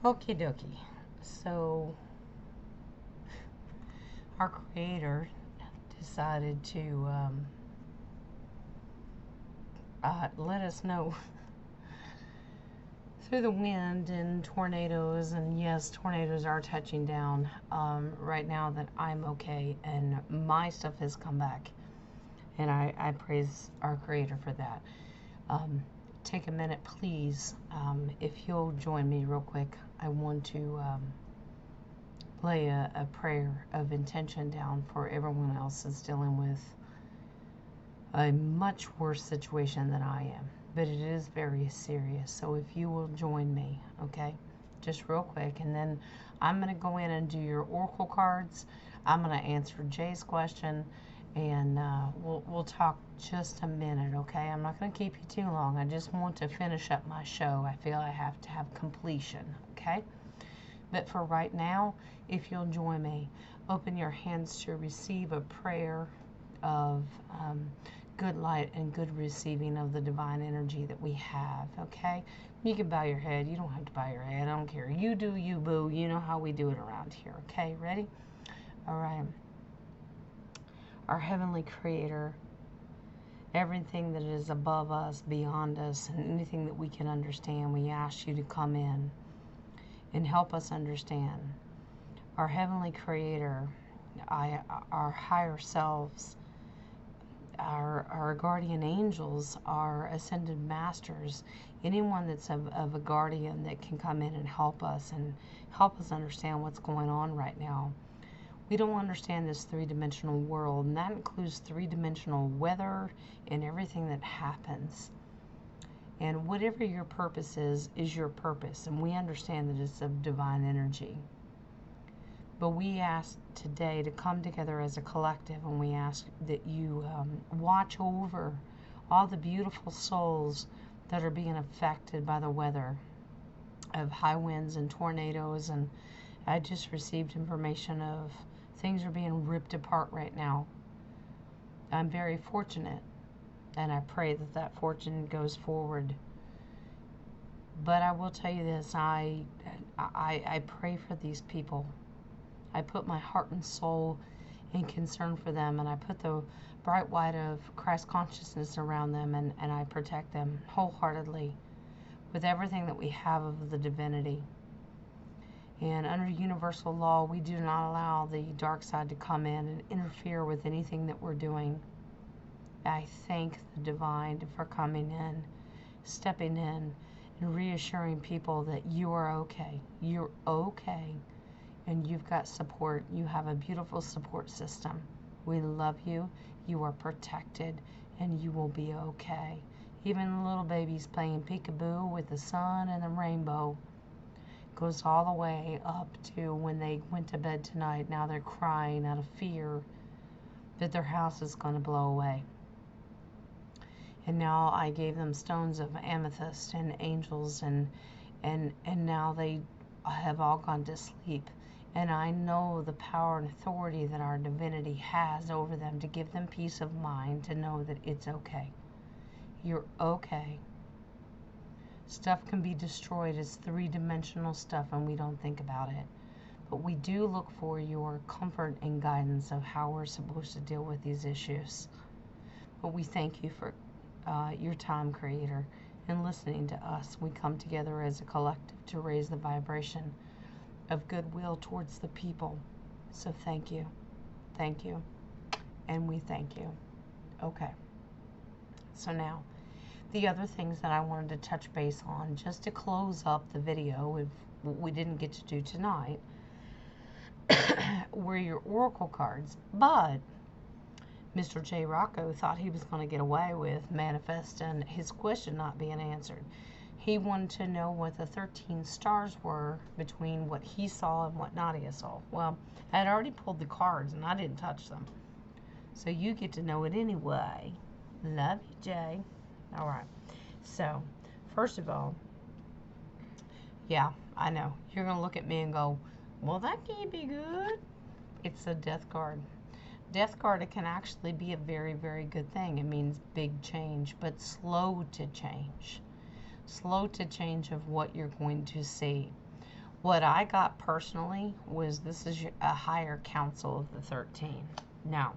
Okie dokie. So, our Creator decided to let us know through the wind and tornadoes, and yes, tornadoes are touching down right now, that I'm okay and my stuff has come back. And I praise our Creator for that. Um, Take a minute, please. If you'll join me real quick, I want to lay a prayer of intention down for everyone else that's dealing with a much worse situation than I am. But it is very serious. So if you will join me, okay? Just real quick. And then I'm going to go in and do your oracle cards. I'm going to answer Jay's question. And we'll talk just a minute, okay? I'm not going to keep you too long. I just want to finish up my show. I feel I have to have completion, okay? But for right now, if you'll join me, open your hands to receive a prayer of good light and good receiving of the divine energy that we have, okay? You can bow your head. You don't have to bow your head. I don't care. You do you, boo. You know how we do it around here, okay? Ready? All right. Our Heavenly Creator, everything that is above us, beyond us, and anything that we can understand, we ask you to come in and help us understand. Our Heavenly Creator, our higher selves, our guardian angels, our ascended masters, anyone that's of a guardian that can come in and help us understand what's going on right now. We don't understand this three-dimensional world, and that includes three-dimensional weather and everything that happens. And whatever your purpose is your purpose, and we understand that it's of divine energy. But we ask today to come together as a collective, and we ask that you watch over all the beautiful souls that are being affected by the weather of high winds and tornadoes. And I just received information of things are being ripped apart right now. I'm very fortunate, and I pray that that fortune goes forward. But I will tell you this, I pray for these people. I put my heart and soul in concern for them, and I put the bright light of Christ consciousness around them, and I protect them wholeheartedly with everything that we have of the divinity. And under universal law, we do not allow the dark side to come in and interfere with anything that we're doing. I thank the divine for coming in, stepping in, and reassuring people that you are okay. You're okay. And you've got support. You have a beautiful support system. We love you. You are protected, and you will be okay. Even the little babies playing peekaboo with the sun and the rainbow goes all the way up to when they went to bed tonight. Now they're crying out of fear that their house is going to blow away. And now I gave them stones of amethyst and angels, and now they have all gone to sleep. And I know the power and authority that our divinity has over them to give them peace of mind to know that it's okay. You're okay. Stuff can be destroyed. It's three-dimensional stuff, and we don't think about it. But we do look for your comfort and guidance of how we're supposed to deal with these issues. But we thank you for your time, Creator, and listening to us. We come together as a collective to raise the vibration of goodwill towards the people. So thank you, and we thank you. Okay, so now the other things that I wanted to touch base on, just to close up the video, if we didn't get to do tonight, were your oracle cards. But Mr. J. Rocco thought he was going to get away with manifesting his question not being answered. He wanted to know what the 13 stars were between what he saw and what Nadia saw. Well, I had already pulled the cards, and I didn't touch them. So you get to know it anyway. Love you, Jay. All right. So, first of all, yeah, I know. You're going to look at me and go, well, that can't be good. It's a death card. Death card, it can actually be a very, very good thing. It means big change, but slow to change. Slow to change of what you're going to see. What I got personally was this is a higher council of the 13. Now,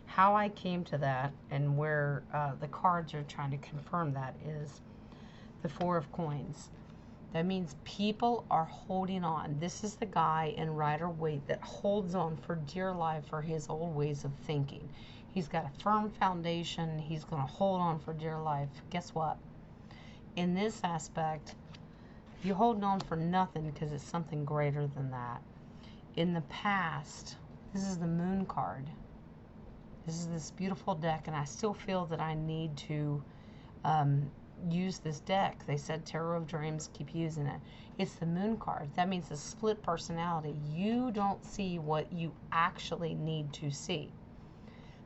how I came to that and where the cards are trying to confirm that is the Four of Coins. That means people are holding on. This is the guy in Rider-Waite that holds on for dear life for his old ways of thinking. He's got a firm foundation. He's going to hold on for dear life. Guess what? In this aspect, you're holding on for nothing because it's something greater than that. In the past, this is the Moon card. This is this beautiful deck, and I still feel that I need to use this deck. They said Tarot of Dreams, keep using it. It's the Moon card. That means a split personality. You don't see what you actually need to see.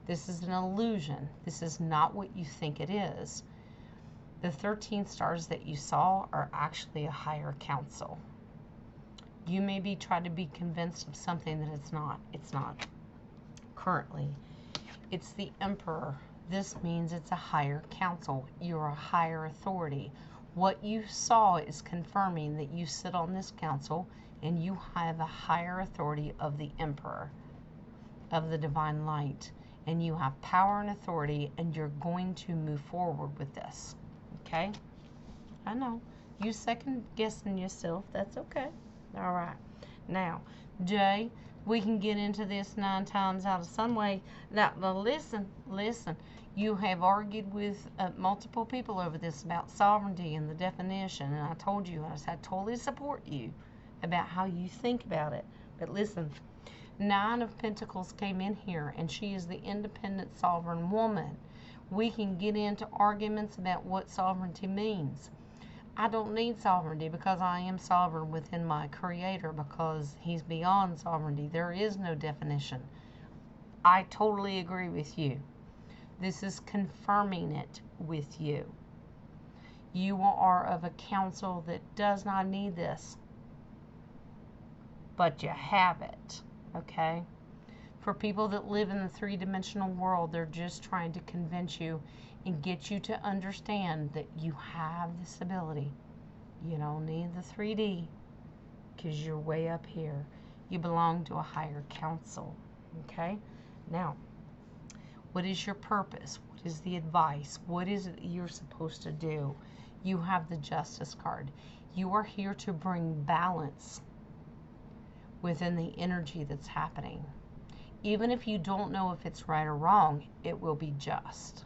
This is an illusion. This is not what you think it is. The 13 stars that you saw are actually a higher council. You may be trying to be convinced of something that it's not. It's not. Currently, it's the Emperor. This means it's a higher council. You're a higher authority. What you saw is confirming that you sit on this council and you have a higher authority of the Emperor, of the divine light. And you have power and authority, and you're going to move forward with this. Okay? I know. You second guessing yourself. That's okay. All right. Now, Jay, we can get into this 9 times out of some way. Now, listen. You have argued with multiple people over this about sovereignty and the definition, and I told you, I totally support you about how you think about it. But listen, 9 of Pentacles came in here, and she is the independent sovereign woman. We can get into arguments about what sovereignty means. I don't need sovereignty because I am sovereign within my Creator, because He's beyond sovereignty. There is no definition. I totally agree with you. This is confirming it with you. You are of a council that does not need this, but you have it. Okay? For people that live in the 3-dimensional world, they're just trying to convince you and get you to understand that you have this ability. You don't need the 3D because you're way up here. You belong to a higher council. Okay? Now, what is your purpose? What is the advice? What is it that you're supposed to do? You have the Justice card. You are here to bring balance within the energy that's happening. Even if you don't know if it's right or wrong, it will be just.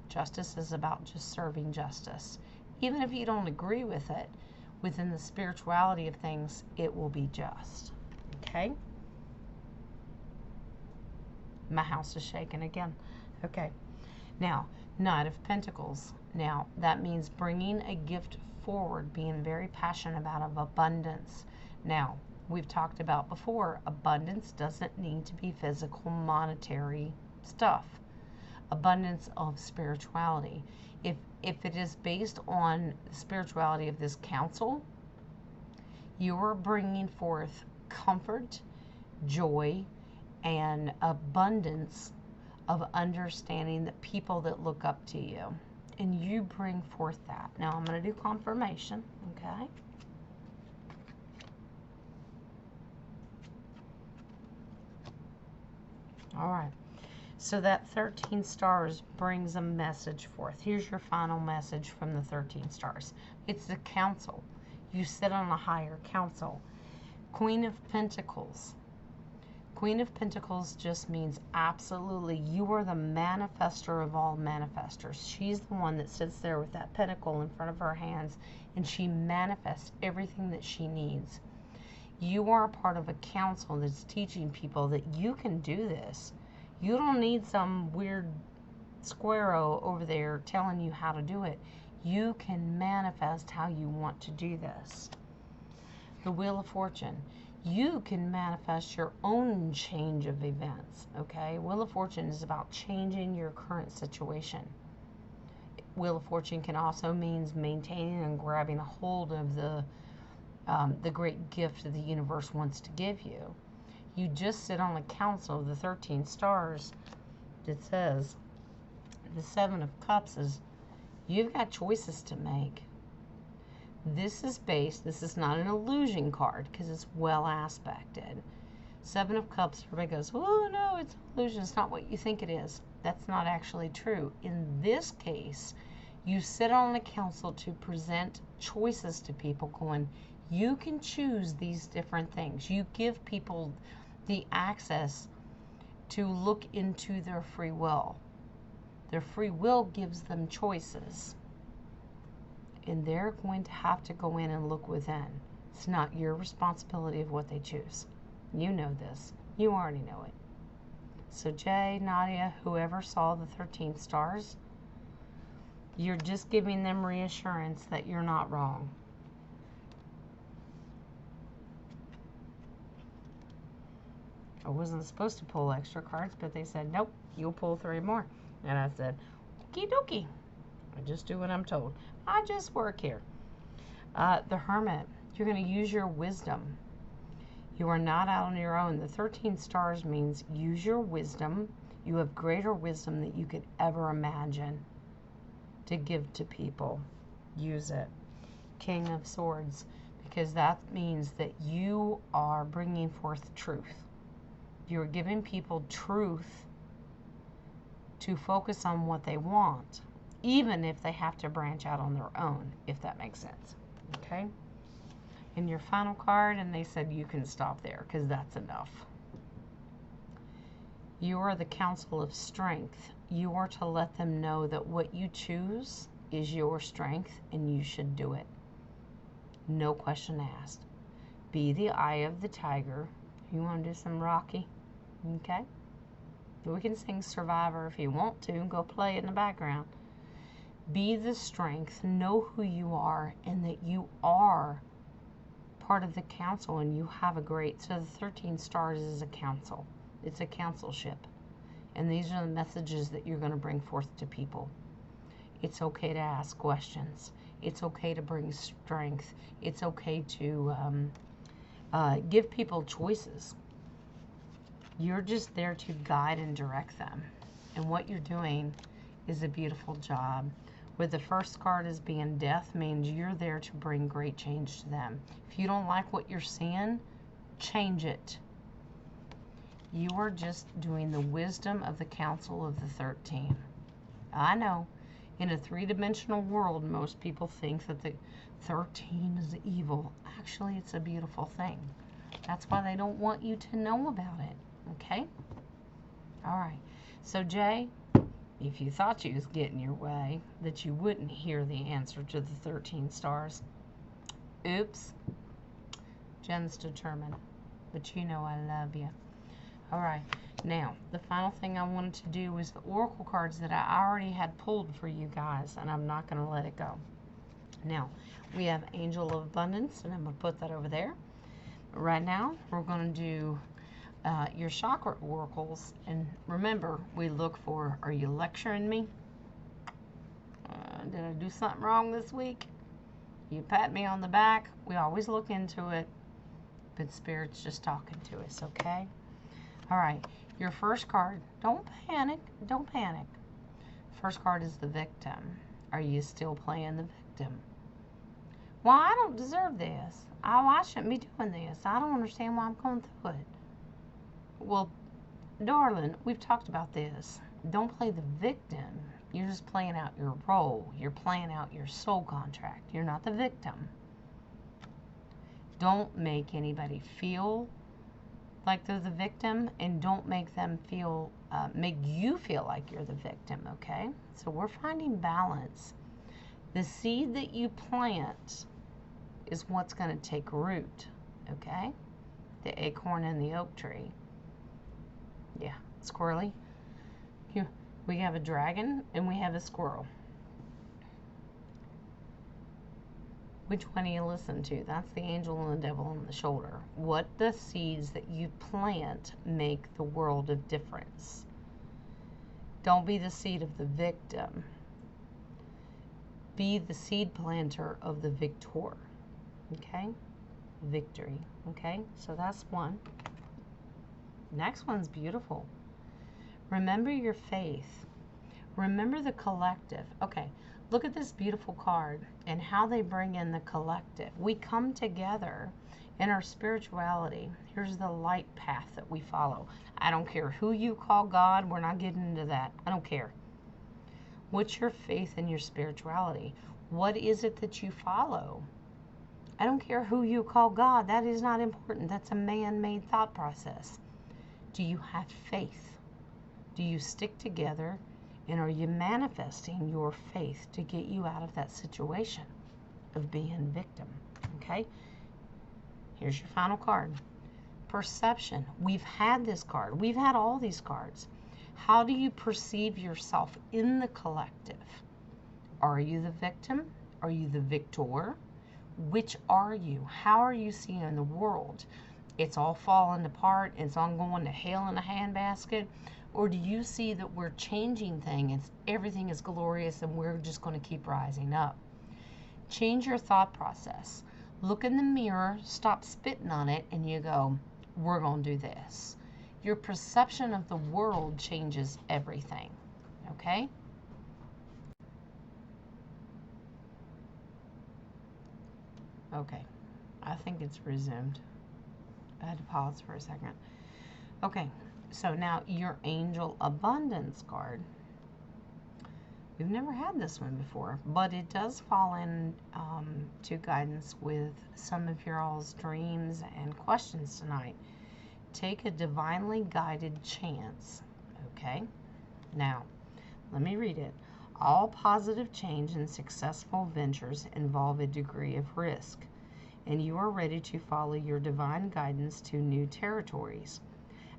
Justice is about just serving justice. Even if you don't agree with it, within the spirituality of things, it will be just. Okay? My house is shaking again. Okay. Now, Knight of Pentacles. Now, that means bringing a gift forward, being very passionate about of abundance. Now, we've talked about before, abundance doesn't need to be physical, monetary stuff. Abundance of spirituality. If it is based on the spirituality of this council, you are bringing forth comfort, joy, and abundance of understanding the people that look up to you. And you bring forth that. Now, I'm going to do confirmation, okay? All right. So that 13 stars brings a message forth. Here's your final message from the 13 stars. It's the council. You sit on a higher council. Queen of Pentacles. Queen of Pentacles just means absolutely you are the manifester of all manifestors. She's the one that sits there with that pentacle in front of her hands, and she manifests everything that she needs. You are a part of a council that's teaching people that you can do this. You don't need some weird squirrel over there telling you how to do it. You can manifest how you want to do this. The Wheel of Fortune. You can manifest your own change of events, okay? Wheel of Fortune is about changing your current situation. Wheel of Fortune can also mean maintaining and grabbing a hold of the great gift that the universe wants to give you. You just sit on a council of the 13 stars that says the 7 of Cups is you've got choices to make. This is not an illusion card because it's well aspected. Seven of Cups, everybody goes, oh no, it's an illusion. It's not what you think it is. That's not actually true. In this case, you sit on a council to present choices to people going, you can choose these different things. You give people the access to look into their free will. Their free will gives them choices. And they're going to have to go in and look within. It's not your responsibility of what they choose. You know this. You already know it. So Jay, Nadia, whoever saw the 13 stars, you're just giving them reassurance that you're not wrong. I wasn't supposed to pull extra cards, but they said, nope, you'll pull 3 more. And I said, okie dokie. I just do what I'm told. I just work here. The Hermit, you're going to use your wisdom. You are not out on your own. The 13 stars means use your wisdom. You have greater wisdom than you could ever imagine to give to people. Use it. King of Swords, because that means that you are bringing forth truth. You're giving people truth to focus on what they want, even if they have to branch out on their own, if that makes sense. Okay? In your final card, and they said you can stop there because that's enough. You are the Council of Strength. You are to let them know that what you choose is your strength and you should do it. No question asked. Be the eye of the tiger. You want to do some Rocky? Okay? We can sing Survivor if you want to. Go play it in the background. Be the strength. Know who you are and that you are part of the council and you have a great... So the 13 stars is a council. It's a councilship. And these are the messages that you're going to bring forth to people. It's okay to ask questions. It's okay to bring strength. It's okay to give people choices. You're just there to guide and direct them. And what you're doing is a beautiful job. With the first card as being death means you're there to bring great change to them. If you don't like what you're seeing, change it. You are just doing the wisdom of the Council of the 13. I know, in a three-dimensional world, most people think that the 13 is evil. Actually, it's a beautiful thing. That's why they don't want you to know about it. Okay? All right. So, Jay, if you thought you was getting your way, that you wouldn't hear the answer to the 13 stars, oops. Jen's determined. But you know I love you. All right. Now, the final thing I wanted to do was the oracle cards that I already had pulled for you guys, and I'm not going to let it go. Now, we have Angel of Abundance, and I'm going to put that over there. Right now, we're going to do your chakra oracles, and remember, we look for, are you lecturing me? Did I do something wrong this week? You pat me on the back. We always look into it, but Spirit's just talking to us, okay? All right, your first card, don't panic, don't panic. First card is the victim. Are you still playing the victim? Well, I don't deserve this. Oh, I shouldn't be doing this. I don't understand why I'm going through it. Well, darling, we've talked about this. Don't play the victim. You're just playing out your role. You're playing out your soul contract. You're not the victim. Don't make anybody feel like they're the victim, and don't make them feel, make you feel like you're the victim, okay? So we're finding balance. The seed that you plant is what's going to take root, okay? The acorn and the oak tree. Yeah, squirrely. Here, we have a dragon and we have a squirrel. Which one do you listen to? That's the angel and the devil on the shoulder. What the seeds that you plant make the world of difference. Don't be the seed of the victim. Be the seed planter of the victor. Okay? Victory. Okay? So that's one. Next one's beautiful. Remember your faith. Remember the collective. Okay, Look at this beautiful card and how they bring in the collective. We come together in our spirituality. Here's the light path that we follow. I don't care who you call God. We're not getting into that. I don't care. What's your faith in your spirituality? What is it that you follow? I don't care who you call God. That is not important. That's a man-made thought process. Do you have faith? Do you stick together? And are you manifesting your faith to get you out of that situation of being victim? Okay? Here's your final card. Perception. We've had this card. We've had all these cards. How do you perceive yourself in the collective? Are you the victim? Are you the victor? Which are you? How are you seeing the world? It's all falling apart. It's all going to hell in a handbasket. Or do you see that we're changing things, everything is glorious, and we're just going to keep rising up? Change your thought process. Look in the mirror, stop spitting on it, and you go, we're going to do this. Your perception of the world changes everything. Okay? Okay. I think it's resumed. I had to pause for a second. Okay. So now your Angel Abundance card. We've never had this one before, but it does fall in to guidance with some of your all's dreams and questions tonight. Take a divinely guided chance. Okay? Now, let me read it. All positive change and successful ventures involve a degree of risk, and you are ready to follow your divine guidance to new territories.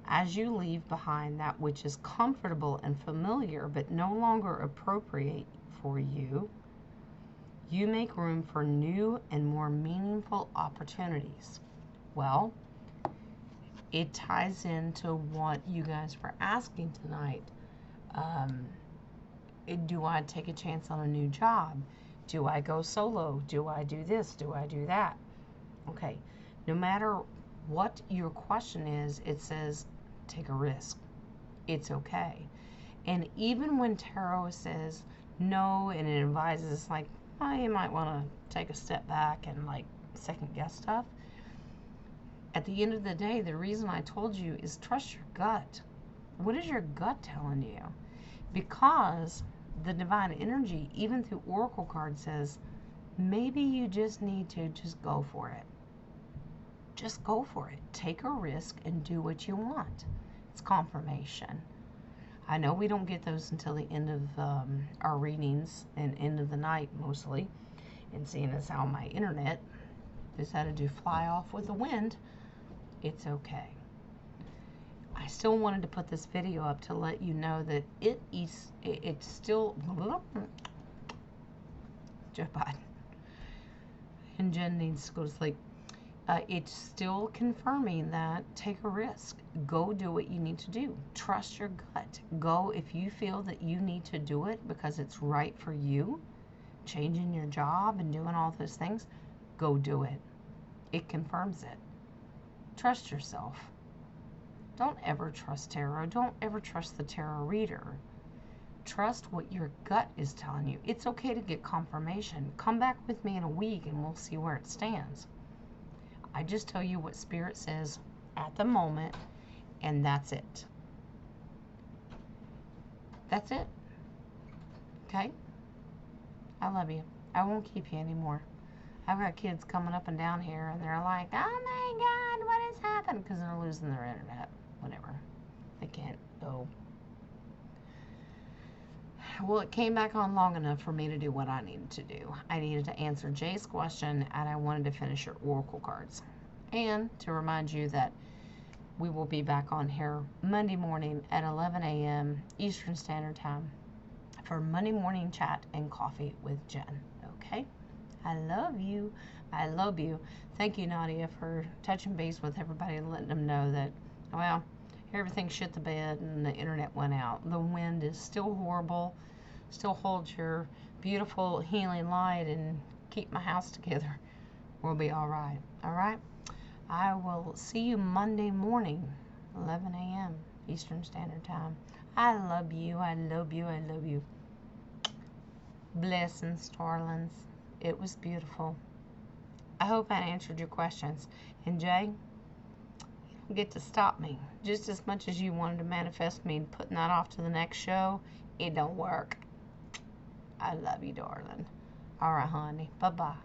As you leave behind that which is comfortable and familiar but no longer appropriate for you, you make room for new and more meaningful opportunities. Well, it ties into what you guys were asking tonight. Do I take a chance on a new job? Do I go solo? Do I do this? Do I do that? Okay, no matter what your question is, it says take a risk. It's okay. And even when tarot says no and it advises like, oh, you might want to take a step back and like second guess stuff, at the end of the day, the reason I told you is trust your gut. What is your gut telling you? Because the divine energy, even through oracle card, says maybe you just need to just go for it. Just go for it. Take a risk and do what you want. It's confirmation. I know we don't get those until the end of our readings and end of the night mostly. And seeing as how my internet decided to fly off with the wind, it's okay. I still wanted to put this video up to let you know that it's still Joe Biden and Jen needs to go to sleep. It's still confirming that take a risk. Go do what you need to do. Trust your gut. Go if you feel that you need to do it because it's right for you. Changing your job and doing all those things, go do it. It confirms it. Trust yourself. Don't ever trust tarot. Don't ever trust the tarot reader. Trust what your gut is telling you. It's okay to get confirmation. Come back with me in a week and we'll see where it stands. I just tell you what Spirit says at the moment, and that's it. That's it. Okay? I love you. I won't keep you anymore. I've got kids coming up and down here, and they're like, oh my God, what has happened? Because they're losing their internet. Whatever. They can't go. Well, it came back on long enough for me to do what I needed to do. I needed to answer Jay's question, and I wanted to finish your oracle cards. And to remind you that we will be back on here Monday morning at 11 a.m. Eastern Standard Time for Monday morning chat and coffee with Jen. Okay? I love you. I love you. Thank you, Nadia, for touching base with everybody and letting them know that, well, everything shit the bed and the internet went out. The wind is still horrible. Still hold your beautiful healing light and keep my house together. We'll be all right. All right? I will see you Monday morning, 11 a.m. Eastern Standard Time. I love you. I love you. I love you. Blessings, darlings. It was beautiful. I hope I answered your questions. And Jay, you don't get to stop me. Just as much as you wanted to manifest me putting that off to the next show, it don't work. I love you, darling. All right, honey. Bye-bye.